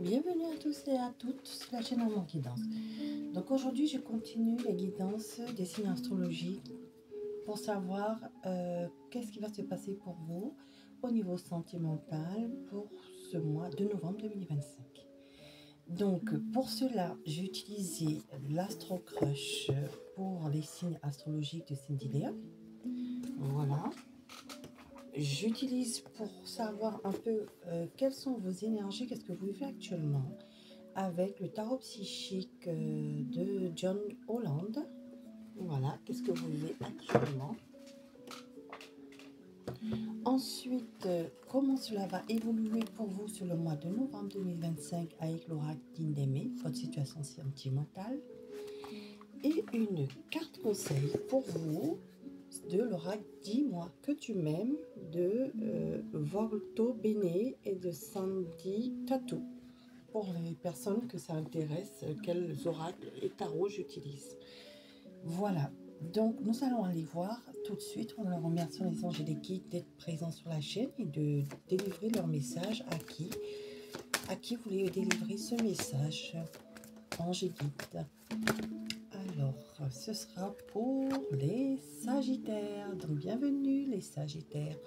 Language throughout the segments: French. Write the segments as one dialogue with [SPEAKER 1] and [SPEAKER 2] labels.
[SPEAKER 1] Bienvenue à tous et à toutes sur la chaîne Amour Guidance. Donc aujourd'hui je continue les guidances des signes astrologiques pour savoir qu'est-ce qui va se passer pour vous au niveau sentimental pour ce mois de novembre 2025. Donc pour cela j'ai utilisé l'Astro Crush pour les signes astrologiques de Cindy Léa. Voilà. J'utilise pour savoir un peu quelles sont vos énergies, qu'est-ce que vous vivez actuellement, avec le tarot psychique de John Holland. Voilà, qu'est-ce que vous vivez actuellement. Ensuite, comment cela va évoluer pour vous sur le mois de novembre 2025 avec l'oracle d'Indemé, votre situation sentimentale. Et une carte conseil pour vous de l'oracle Dis-moi que tu m'aimes de Volto Bene et de Sandy Tattoo. Pour les personnes que ça intéresse, quels oracles et tarots j'utilise. Voilà, donc nous allons aller voir tout de suite. On leur remercie les anges et les guides d'être présents sur la chaîne et de délivrer leur message à qui vous voulez délivrer ce message, anges et guides. Alors, ce sera pour les Sagittaires. Donc, bienvenue les Sagittaires.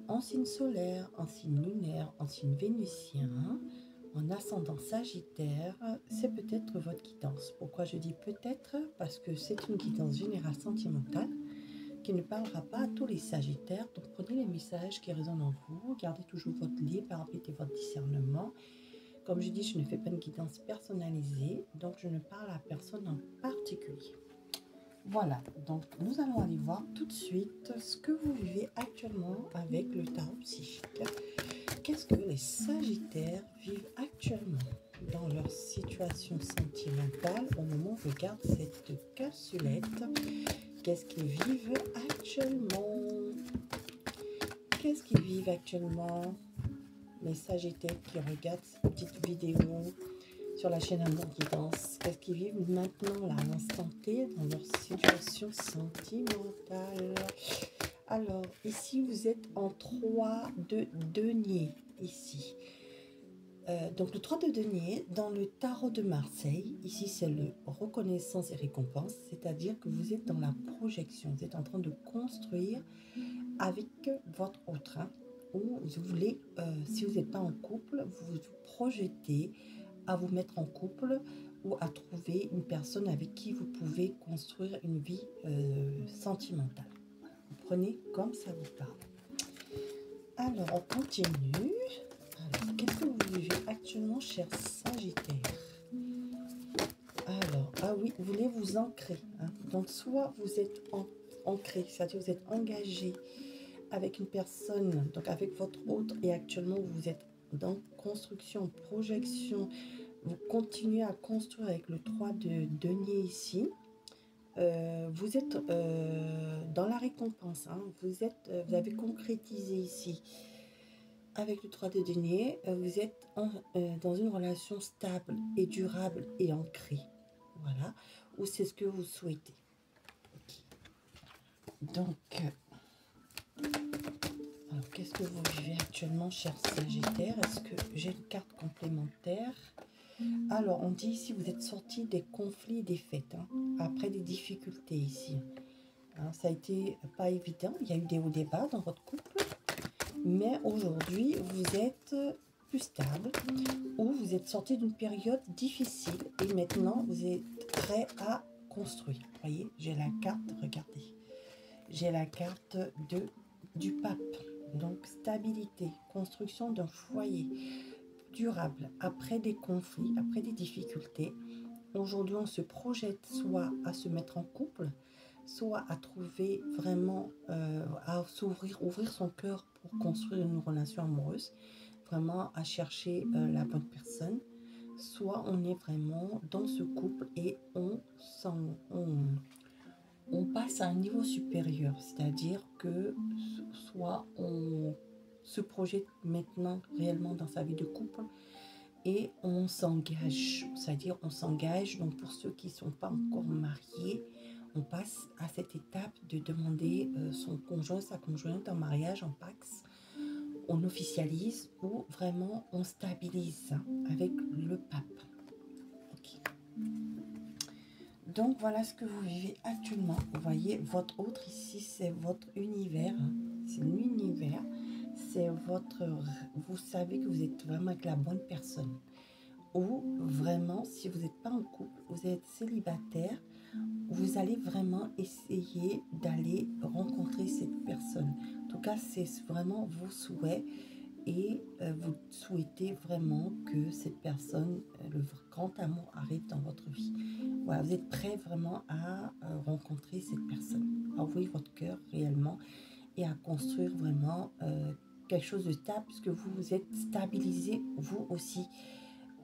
[SPEAKER 1] En signe solaire, en signe lunaire, en signe vénusien, en ascendant Sagittaire, c'est peut-être votre guidance. Pourquoi je dis peut-être? Parce que c'est une guidance générale sentimentale qui ne parlera pas à tous les Sagittaires. Donc, prenez les messages qui résonnent en vous. Gardez toujours votre libre, répétez votre discernement. Comme je dis, je ne fais pas une guidance personnalisée, donc je ne parle à personne en particulier. Voilà, donc nous allons aller voir tout de suite ce que vous vivez actuellement avec le tarot psychique. Qu'est-ce que les Sagittaires vivent actuellement dans leur situation sentimentale au moment où je regarde cette capsulette? Qu'est-ce qu'ils vivent actuellement? Qu'est-ce qu'ils vivent actuellement? Les Sagittaires qui regardent cette petite vidéo sur la chaîne Amour Guidance, qu'est-ce qu'ils vivent maintenant, là, à l'instant T, dans leur situation sentimentale? Alors, ici, vous êtes en 3 de denier, ici. Donc, le 3 de denier, dans le tarot de Marseille, ici, c'est le reconnaissance et récompense, c'est-à-dire que vous êtes dans la projection, vous êtes en train de construire avec votre autre, où vous voulez, si vous n'êtes pas en couple, vous vous projetez à vous mettre en couple ou à trouver une personne avec qui vous pouvez construire une vie sentimentale. Vous prenez comme ça vous parle. Alors, on continue. Alors, qu'est-ce que vous vivez actuellement, chers Sagittaires? Alors, ah oui, vous voulez vous ancrer. Donc, soit vous êtes ancré, c'est-à-dire vous êtes engagé avec une personne, donc avec votre autre, et actuellement vous êtes dans construction, projection, vous continuez à construire avec le 3 de denier ici. Vous êtes dans la récompense, vous avez concrétisé ici avec le 3 de denier, vous êtes dans une relation stable et durable et ancrée, voilà, ou c'est ce que vous souhaitez. Donc alors, qu'est-ce que vous vivez actuellement, chers Sagittaires? Est-ce que j'ai une carte complémentaire? Alors, on dit ici, vous êtes sortis des conflits et des fêtes, après des difficultés ici. Ça a été pas évident, il y a eu des hauts et des bas dans votre couple, mais aujourd'hui, vous êtes plus stable, ou vous êtes sortis d'une période difficile, et maintenant, vous êtes prêt à construire. Vous voyez, j'ai la carte, regardez, j'ai la carte du pape. Donc, stabilité, construction d'un foyer durable après des conflits, après des difficultés. Aujourd'hui, on se projette soit à se mettre en couple, soit à trouver vraiment, à ouvrir son cœur pour construire une relation amoureuse, vraiment à chercher la bonne personne. Soit on est vraiment dans ce couple et on passe à un niveau supérieur, c'est-à-dire que soit on se projette maintenant réellement dans sa vie de couple et on s'engage, c'est-à-dire on s'engage, donc pour ceux qui ne sont pas encore mariés, on passe à cette étape de demander son conjoint, sa conjointe en mariage, en Pax, on officialise ou vraiment on stabilise avec le pape. Okay. Donc voilà ce que vous vivez actuellement. Vous voyez, votre autre ici, c'est votre univers. C'est l'univers. C'est votre... Vous savez que vous êtes vraiment avec la bonne personne. Ou vraiment, si vous n'êtes pas en couple, vous êtes célibataire, vous allez vraiment essayer d'aller rencontrer cette personne. En tout cas, c'est vraiment vos souhaits. Et vous souhaitez vraiment que cette personne, le grand amour arrive dans votre vie. Voilà, vous êtes prêt vraiment à rencontrer cette personne, à ouvrir votre cœur réellement et à construire vraiment quelque chose de stable, puisque vous vous êtes stabilisé vous aussi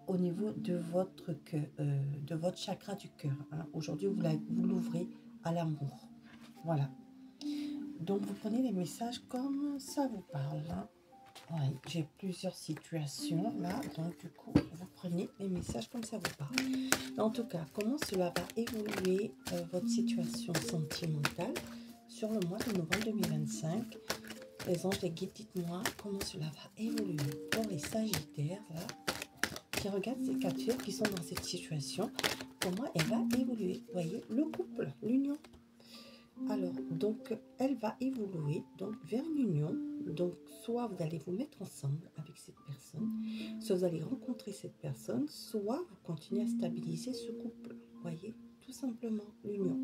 [SPEAKER 1] au niveau de votre chakra du cœur. Hein. Aujourd'hui, vous l'ouvrez à l'amour. Voilà. Donc, vous prenez les messages comme ça vous parle. Hein. Oui, j'ai plusieurs situations là, donc du coup, vous prenez les messages comme ça vous parle. En tout cas, comment cela va évoluer votre situation sentimentale sur le mois de novembre 2025? Les anges, les guides, dites-moi comment cela va évoluer pour les sagittaires là, qui regardent ces quatre figures qui sont dans cette situation. Comment elle va évoluer? Vous voyez, le couple, l'union. Alors, donc, elle va évoluer donc, vers une union. Donc, soit vous allez vous mettre ensemble avec cette personne, soit vous allez rencontrer cette personne, soit vous continuez à stabiliser ce couple. Vous voyez, tout simplement, l'union.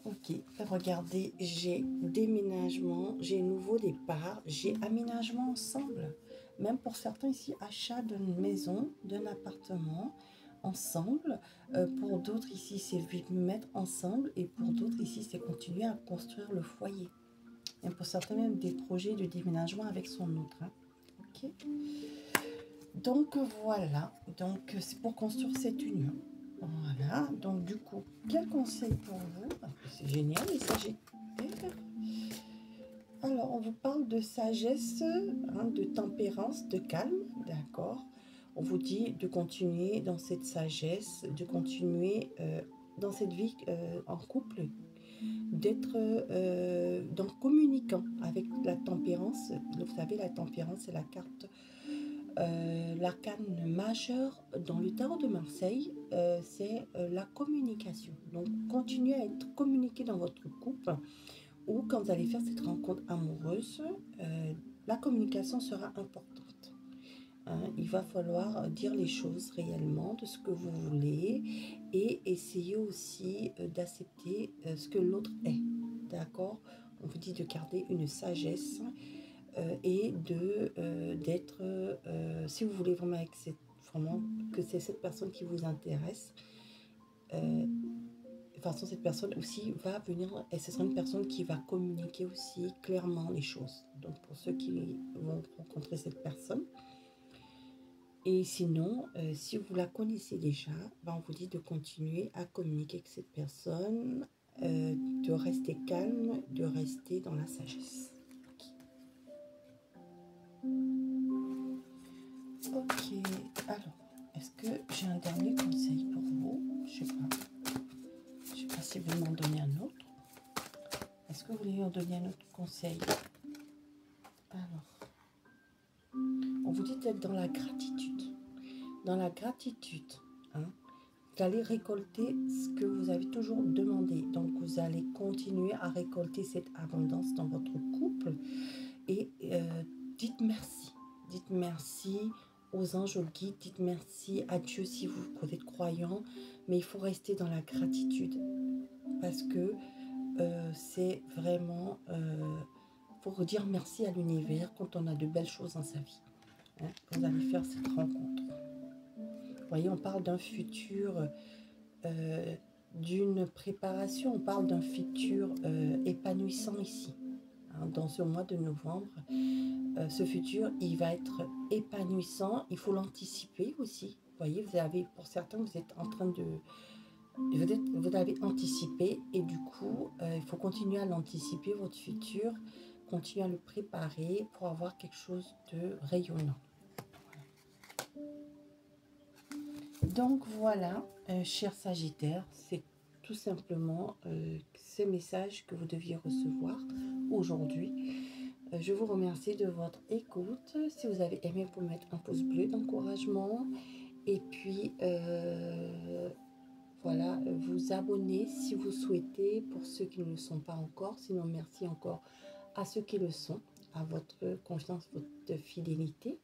[SPEAKER 1] Ok, regardez, j'ai déménagement, j'ai nouveau départ, j'ai aménagement ensemble. Même pour certains ici, achat d'une maison, d'un appartement, ensemble. Pour d'autres ici, c'est mettre ensemble. Et pour d'autres ici, c'est continuer à construire le foyer. Et pour certains, même des projets de déménagement avec son autre. Hein. Ok. Donc voilà. Donc c'est pour construire cette union. Voilà. Donc du coup, quel conseil pour vous? C'est génial les sagittaires. Alors, on vous parle de sagesse, hein, de tempérance, de calme, d'accord? On vous dit de continuer dans cette sagesse, de continuer dans cette vie en couple, d'être donc communiquant avec la tempérance. Vous savez, la tempérance, c'est la carte, l'arcane majeur dans le tarot de Marseille, c'est la communication. Donc, continuez à être communiqué dans votre couple, ou quand vous allez faire cette rencontre amoureuse, la communication sera importante. Hein, il va falloir dire les choses réellement de ce que vous voulez et essayer aussi d'accepter ce que l'autre est. D'accord? On vous dit de garder une sagesse et d'être, si vous voulez vraiment, vraiment que c'est cette personne qui vous intéresse, de toute façon, cette personne aussi va venir, et ce sera une personne qui va communiquer aussi clairement les choses. Donc, pour ceux qui vont rencontrer cette personne. Et sinon, si vous la connaissez déjà, ben on vous dit de continuer à communiquer avec cette personne, de rester calme, de rester dans la sagesse. Ok, alors, est-ce que j'ai un dernier conseil pour vous? Je sais pas. Je sais pas si vous m'en donnez un autre. Est-ce que vous voulez en donner un autre conseil? Alors, on vous dit d'être dans la gratitude. Dans la gratitude, hein, vous allez récolter ce que vous avez toujours demandé. Donc, vous allez continuer à récolter cette abondance dans votre couple. Et dites merci. Dites merci aux anges, aux guides. Dites merci à Dieu si vous êtes croyant. Mais il faut rester dans la gratitude. Parce que c'est vraiment... pour dire merci à l'univers quand on a de belles choses dans sa vie. Hein, vous allez faire cette rencontre. Vous voyez, on parle d'un futur, d'une préparation, on parle d'un futur épanouissant ici. Hein, dans ce mois de novembre, ce futur, il va être épanouissant. Il faut l'anticiper aussi. Vous voyez, vous avez, pour certains, vous êtes en train de... Vous avez anticipé et du coup, il faut continuer à l'anticiper, votre futur, continuer à le préparer pour avoir quelque chose de rayonnant. Donc voilà, chers Sagittaires, c'est tout simplement ces messages que vous deviez recevoir aujourd'hui. Je vous remercie de votre écoute. Si vous avez aimé, vous pouvez mettre un pouce bleu d'encouragement. Et puis, voilà, vous abonner si vous souhaitez, pour ceux qui ne le sont pas encore. Sinon, merci encore à ceux qui le sont, à votre confiance, votre fidélité.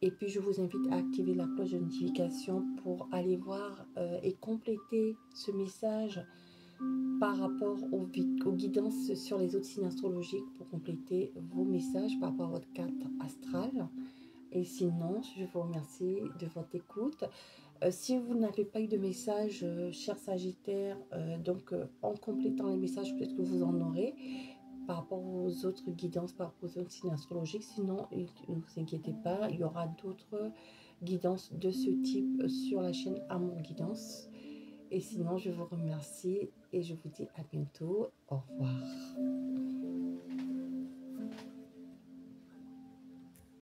[SPEAKER 1] Et puis, je vous invite à activer la cloche de notification pour aller voir et compléter ce message par rapport aux guidances sur les autres signes astrologiques, pour compléter vos messages par rapport à votre carte astrale. Et sinon, je vous remercie de votre écoute. Si vous n'avez pas eu de message, cher Sagittaire, en complétant les messages, peut-être que vous en aurez par rapport aux autres guidances, par rapport aux autres signes astrologiques. Sinon, ne vous inquiétez pas, il y aura d'autres guidances de ce type sur la chaîne Amour Guidance. Et sinon, je vous remercie et je vous dis à bientôt. Au revoir.